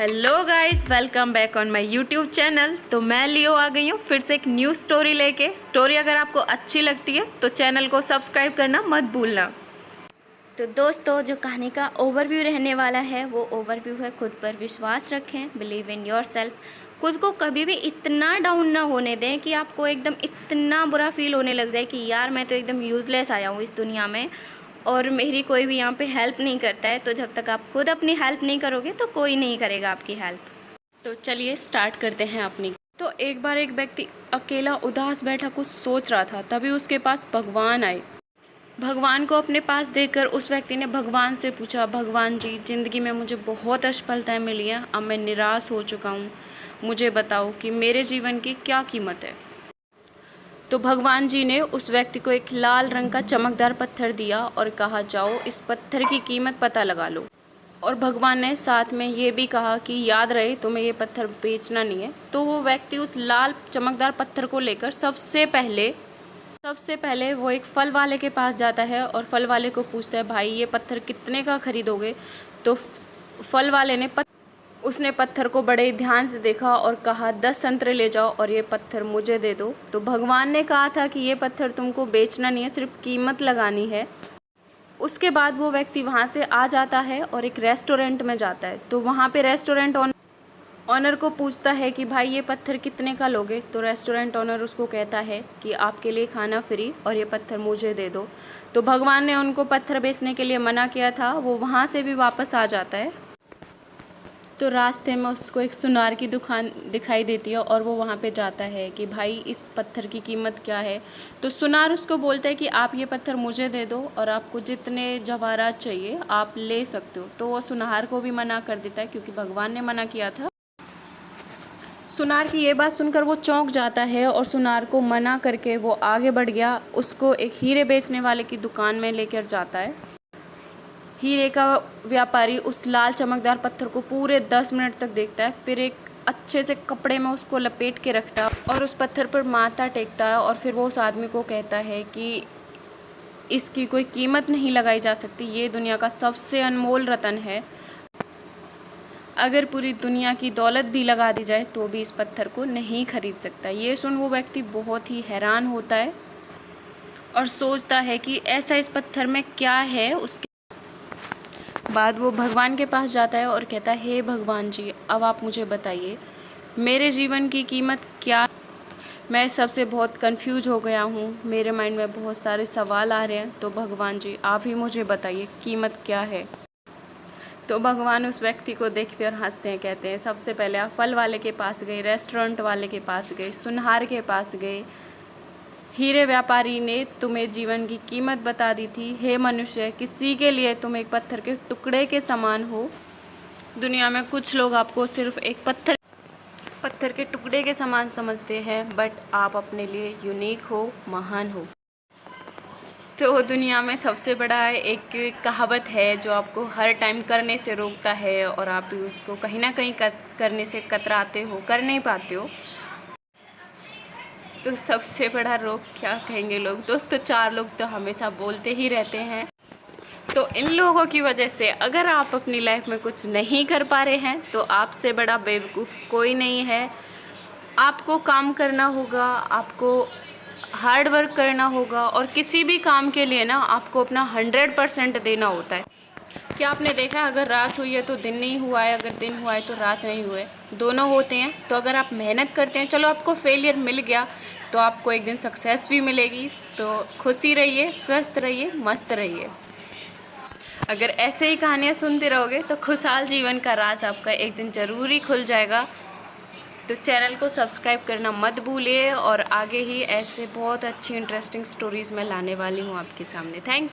Hello guys, welcome back on my YouTube channel. तो मैं लियो आ गई हूँ फिर से एक न्यू स्टोरी लेके। स्टोरी अगर आपको अच्छी लगती है तो चैनल को सब्सक्राइब करना मत भूलना। तो दोस्तों, जो कहानी का ओवरव्यू रहने वाला है वो ओवरव्यू है खुद पर विश्वास रखें, बिलीव इन योरसेल्फ। खुद को कभी भी इतना डाउन ना होने दें कि आपको एकदम इतना बुरा फील होने लग जाए कि यार मैं तो एकदम यूज़लेस आया हूँ इस दुनिया में और मेरी कोई भी यहाँ पे हेल्प नहीं करता है। तो जब तक आप खुद अपनी हेल्प नहीं करोगे तो कोई नहीं करेगा आपकी हेल्प। तो चलिए स्टार्ट करते हैं अपनी। तो एक बार एक व्यक्ति अकेला उदास बैठा कुछ सोच रहा था, तभी उसके पास भगवान आए। भगवान को अपने पास देखकर उस व्यक्ति ने भगवान से पूछा, भगवान जी, ज़िंदगी में मुझे बहुत असफलताएं मिली हैं, अब मैं निराश हो चुका हूँ। मुझे बताओ कि मेरे जीवन की क्या कीमत है। तो भगवान जी ने उस व्यक्ति को एक लाल रंग का चमकदार पत्थर दिया और कहा, जाओ इस पत्थर की कीमत पता लगा लो। और भगवान ने साथ में ये भी कहा कि याद रहे तुम्हें ये पत्थर बेचना नहीं है। तो वो व्यक्ति उस लाल चमकदार पत्थर को लेकर सबसे पहले वो एक फल वाले के पास जाता है और फल वाले को पूछता है, भाई ये पत्थर कितने का खरीदोगे। तो फल वाले ने उसने पत्थर को बड़े ध्यान से देखा और कहा, 10 संतरे ले जाओ और ये पत्थर मुझे दे दो। तो भगवान ने कहा था कि ये पत्थर तुमको बेचना नहीं है, सिर्फ कीमत लगानी है। उसके बाद वो व्यक्ति वहाँ से आ जाता है और एक रेस्टोरेंट में जाता है। तो वहाँ पे रेस्टोरेंट ऑनर को पूछता है कि भाई ये पत्थर कितने का लोगे। तो रेस्टोरेंट ऑनर उसको कहता है कि आपके लिए खाना फ्री और ये पत्थर मुझे दे दो। तो भगवान ने उनको पत्थर बेचने के लिए मना किया था। वो वहाँ से भी वापस आ जाता है। तो रास्ते में उसको एक सुनार की दुकान दिखाई देती है और वो वहाँ पे जाता है कि भाई इस पत्थर की कीमत क्या है। तो सुनार उसको बोलता है कि आप ये पत्थर मुझे दे दो और आपको जितने जवाहरात चाहिए आप ले सकते हो। तो वो सुनार को भी मना कर देता है क्योंकि भगवान ने मना किया था। सुनार की ये बात सुनकर वो चौंक जाता है और सुनार को मना करके वो आगे बढ़ गया। उसको एक हीरे बेचने वाले की दुकान में लेकर जाता है। हीरे का व्यापारी उस लाल चमकदार पत्थर को पूरे 10 मिनट तक देखता है, फिर एक अच्छे से कपड़े में उसको लपेट के रखता है और उस पत्थर पर माथा टेकता है। और फिर वो उस आदमी को कहता है कि इसकी कोई कीमत नहीं लगाई जा सकती, ये दुनिया का सबसे अनमोल रत्न है। अगर पूरी दुनिया की दौलत भी लगा दी जाए तो भी इस पत्थर को नहीं खरीद सकता। ये सुन वो व्यक्ति बहुत ही हैरान होता है और सोचता है कि ऐसा इस पत्थर में क्या है। उसके बाद वो भगवान के पास जाता है और कहता है, हे भगवान जी, अब आप मुझे बताइए मेरे जीवन की कीमत क्या। मैं सबसे बहुत कंफ्यूज हो गया हूँ, मेरे माइंड में बहुत सारे सवाल आ रहे हैं। तो भगवान जी आप ही मुझे बताइए कीमत क्या है। तो भगवान उस व्यक्ति को देखते और हंसते हैं, कहते हैं, सबसे पहले आप फल वाले के पास गए, रेस्टोरेंट वाले के पास गए, सुनहार के पास गए, हीरे व्यापारी ने तुम्हें जीवन की कीमत बता दी थी। हे मनुष्य, किसी के लिए तुम एक पत्थर के टुकड़े के समान हो। दुनिया में कुछ लोग आपको सिर्फ एक पत्थर के टुकड़े के समान समझते हैं, बट आप अपने लिए यूनिक हो, महान हो। तो दुनिया में सबसे बड़ा एक कहावत है जो आपको हर टाइम करने से रोकता है और आप भी उसको कहीं ना कहीं करने से कतराते हो, कर नहीं पाते हो। तो सबसे बड़ा रोग क्या कहेंगे लोग दोस्तों? 4 लोग तो हमेशा बोलते ही रहते हैं। तो इन लोगों की वजह से अगर आप अपनी लाइफ में कुछ नहीं कर पा रहे हैं तो आपसे बड़ा बेवकूफ़ कोई नहीं है। आपको काम करना होगा, आपको हार्ड वर्क करना होगा और किसी भी काम के लिए ना आपको अपना 100% देना होता है। क्या आपने देखा, अगर रात हुई है तो दिन नहीं हुआ है, अगर दिन हुआ है तो रात नहीं हुए, दोनों होते हैं। तो अगर आप मेहनत करते हैं, चलो आपको फेलियर मिल गया तो आपको एक दिन सक्सेस भी मिलेगी। तो खुशी रहिए, स्वस्थ रहिए, मस्त रहिए। अगर ऐसे ही कहानियाँ सुनते रहोगे तो खुशहाल जीवन का राज आपका एक दिन ज़रूर ही खुल जाएगा। तो चैनल को सब्सक्राइब करना मत भूलिए और आगे ही ऐसे बहुत अच्छी इंटरेस्टिंग स्टोरीज़ मैं लाने वाली हूँ आपके सामने। Thank you.